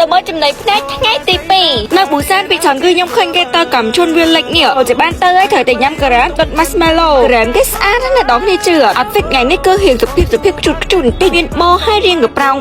តើមើលចំណៃផ្នែកថ្ងៃទី2នៅប៊ូសានពីច្រើនគឺខ្ញុំឃើញគេតើកំជុនវាលិចនេះទៅបានទៅហើយត្រូវតែញ៉ាំការ៉ាមដុត marshmallow ការ៉ាមគេស្អាតណាស់ដល់គ្នាជឿអត់ fit ថ្ងៃនេះគឺរៀងសុភាពខ្ជុតបន្តិចមានបោហើយរៀងកប្រោង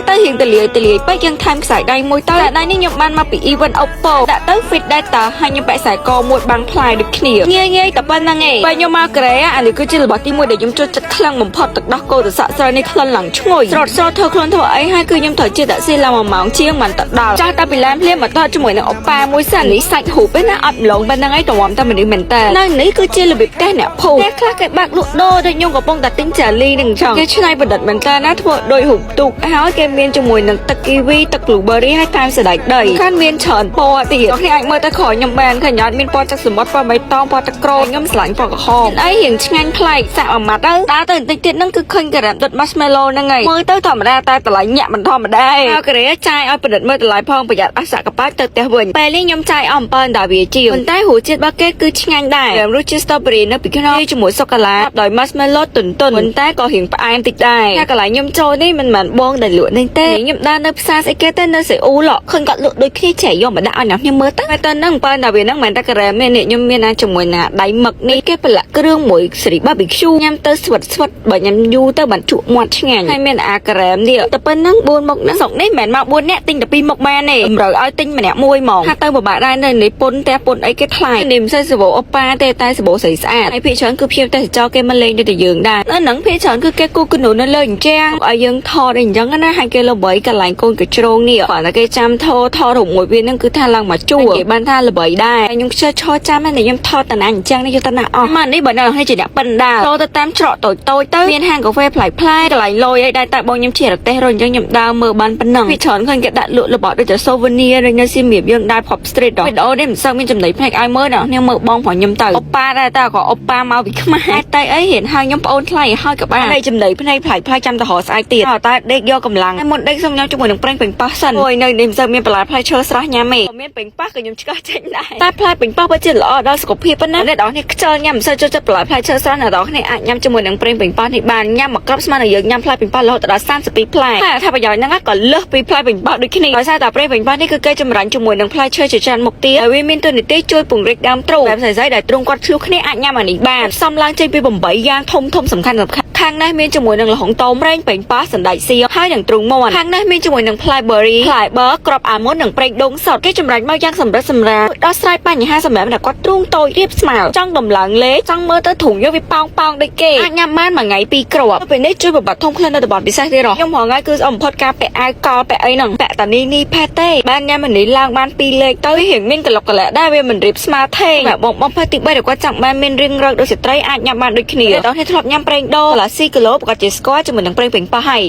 ទៅរៀងតលាយពេកយ៉ាងថែមខ្សែដៃមួយទៅដៃនេះខ្ញុំបានមកពី event Oppo ដាក់ទៅ fit ដែរតើហើយខ្ញុំបែកខ្សែកមួយបាំងផ្លាយដូចគ្នាងាយតែប៉ុណ្្នឹងឯងបើខ្ញុំមកការ៉េអានេះគឺជារបស់ទី1ដែលខ្ញុំចូលចិត្តខ្លាំងបំផុតទឹកដោះគោទៅសាក់ស្រូវនេះក្លិនឡើងឈ្ងុយស្រត់ធ្វើខ្លួនធ្វើអីហើយគឺខ្ញុំត្រូវជិះតាក់ស៊ីឡើង1ម៉ោងជាងបានទៅដល់ចាស់តែពីឡានភ្លាមមកដល់ជាមួយនឹងអូប៉ាមួយសិននេះសាច់ហូបឯណាអត់ម្លងប៉ុណ្្នឹងឯងតមតែមនុស្សមែនតើនៅនេះគឺជារបៀបផ្ទះអ្នកភូមិតែខ្លះគេបាក់លក់ដូរដូចខ្ញុំកំពុងតែទិញចាលីនឹងចង់គេឆ្នៃប្រឌិតមែនតើណាធ្វើដោយហូបទូកហើយគេមានជាមួយនឹងទឹកគីវីទឹក blueberry ហើយតាមសណ្តែកដីខាងមានច្រើនពណ៌ទៀតអ្នកអាចមើលទៅក្រោយខ្ញុំបានឃើញអត់មានពណ៌ទឹកសមុទ្រពណ៌បៃតងពណ៌ទឹកក្រូចខ្ញុំឆ្លាញ់ពណ៌ក្រហមអីរៀងឆ្ងាញ់ប្លែកសាក់មួយម៉ាត់ទៅដើរទៅបន្តិចទៀតហ្នឹងគឺឃើញការ៉ាមដុត marshmallow ហ្នឹងហើយមើលទៅធម្មតាតែតម្លៃញាក់មិនធម្មតាហើយការ៉េចាយឲ្យប្រឌិតមើលតម្លៃផងប្រយ័ត្នអស់សាក់កប៉ាល់ទៅផ្ទះវិញពេលនេះខ្ញុំចាយអស់7ដាវីជាប៉ុន្តែរសជាតិរបស់គេគឺឆ្ងាញ់ដែររសជាតិ strawberry នៅពីក្នុងជាមួយសូកូឡាដោយ marshmallow ទន់ប៉ុន្តែក៏រៀងផ្អែមតិចដែរតែកន្លែងខ្ញុំចូលនេះមិនមែនបងដែលលក់នេះទេខ្ញុំដើរនៅផ្សារស្អីគេទៅនៅសេអ៊ូលឃើញគាត់លក់ដូចគ្នាចែកយកមកដាក់ឲ្យអ្នកខ្ញុំមើលទៅហើយតើហ្នឹង7ដាវីហ្នឹងមិនតែការ៉េមែនខ្ញុំមានណាជាមួយណាដៃមឹកនេះគេប្រឡាក់គ្រឿងមួយសេរី barbecue ញ៉ាំទៅស្វិតបើញ៉ាំយូរទៅបានជក់មាត់ឆ្ងាញ់ហើយមានអាការ៉េមនេះតែប៉ុណ្ណឹង4មុខហ្នឹងស្រុកនេះមិនមែនមក4នាក់ទិញតែ2មុខបានទេតម្រូវឲ្យទិញម្នាក់មួយហ្មងថាទៅពិបាកដែរនៅនេះពុនតែពុនអីគេថ្លៃនេះមិនសូវសាប៊ូអូប៉ាទេតែសាប៊ូស្រីស្អាតហើយភាគច្រើនគឺភ្ញៀវទេសចរគេមកលេងដូចតែយើងដែរនៅហ្នឹងភាគច្រើនគឺគេគូគនូនៅលើអញ្ចឹងឲ្យយើងថតអីអញ្ចឹងណាហើយគេល្បីកន្លែងកូនកញ្ជ្រោងនេះគាត់តែគេចាំថតរូបមួយវាហ្នឹងគឺថាឡើងមកជួគេបានថាល្បីដែរខ្ញុំខ្ជិលឈរចាំតែខ្ញុំថតតាណាអញ្ចឹងនេះយកតាណាអស់មកនេះបើនៅនេះជាអ្នកប៉ិនដែរចូលទៅតាមច្រកតូចទៅមានហាងកាហ្វេប្លែកកន្លែងលយអីដែរតែបងខ្ញុំជារទេសរអញ្ចឹងខ្ញុំដើរមើលបានប៉ុណ្ណឹងពីច្រើនឃើញគេដាក់លក់របស់ដូចជា souvenir ឬនៅសៀមរាបយើងដើរ pop street វីដេអូនេះមិនសូវមានចំណៃផ្នែកឲ្យមើលដល់ខ្ញុំមើលបងប្រុសខ្ញុំទៅអូប៉ាដែរតែក៏អូប៉ាមកពីខ្មែរតែអីរៀនហើយខ្ញុំប្អូនថ្លៃហើយក៏បានតែចំណៃផ្នែកប្លែកចាំទៅរកស្អែកទៀតតែដេកយកកម្លាំងហើយមុនដេកសុំញ៉ាំជាមួយនឹងប្រេងពេញប៉ោះសិនអូយនៅនេះមិនសូវមានបន្លែផ្លែឈើស្រស់ញ៉ាំទេមានពេញប៉ោះក៏ខ្ញុំឆ្កឹះចេញដែរតែផ្លែពេញប៉ោះពិតជាល្អដល់សុខភាពប៉ុណ្ណាអ្នកនរនេះខ្ជិលញ៉ាំមិនសូវចូលចិត្តបន្លែផ្លែឈើស្រស់អ្នកនរគ្នាអាចញ៉ាំជាមួយនឹងប្រេងពេញប៉ោះនេះបានញ៉ាំមកក្របស្មើនឹងយើងញ៉ាំផ្លែពេញប៉ោះរហូតដល់32ផ្លែហើយថាប្រយោជន៍ហ្នឹងក៏លើសពីផ្លែពេញប៉ោះដូចគ្នាដោយសារតែប្រេងពេញប៉ោះនេះគឺគេចម្រាញ់ជាមួយនឹងផ្លែឈើជាច្រើនមុខទៀតហើយវាមានតួនាទីជួយពង្រីកដើមទ្រូងបែបស្រីៗដែលទ្រូងគាត់ឆ្លុះគ្នាអាចញ៉ាំអានេះបានសំឡើងចេញពី8យ៉ាងធំសំខាន់ខាងនេះមានជាមួយនឹងល្ហុងតោមប្រេងពេញប៉ោះសណ្តែកសៀងហើយនឹងទ្រូងមាន់ខាងនេះមានជាមួយនឹងផ្លែ berry ផ្លែបឺក្របអាម៉ុននិងប្រេងដូងសតគេចម្រាញ់មកយ៉ាងសម្រិតសម្រាលដោះស្រាយបញ្ហាសម្រាប់អ្នកគាត់ទ្រូងតូចរៀបស្មើចង់ដំឡើងលេខចង់មើលទៅធុងយកវាប៉ោងដូចគេអាចញ៉ាំបានមួយថ្ងៃ2គ្រាប់ពេលនេះជួយបំបត្តិធំខ្លួននៅតំបន់ពិសេសទៀតខ្ញុំហងៃគឺស្អមបំផុតការពាក់អាវកលពាក់អីហ្នឹងពាក់តានីផេតទេបានញ៉ាំអានេះឡើងបាន2លេខទៅរៀងមានកលុកកលែដែរវាមិនរៀបស្មើទេបងផេតទី3ដែលគាត់ចង់បានមានរៀងរឹកដូចស្ត្រីអាចញ៉ាំបានដូចគ្នាដល់នេះធ្លាប់ញ៉ាំប្រេងដូងកន្លះស៊ីគីឡូប្រកាសជាស្គាល់ជាមួយនឹងប្រេងពេញប៉ោះហើយ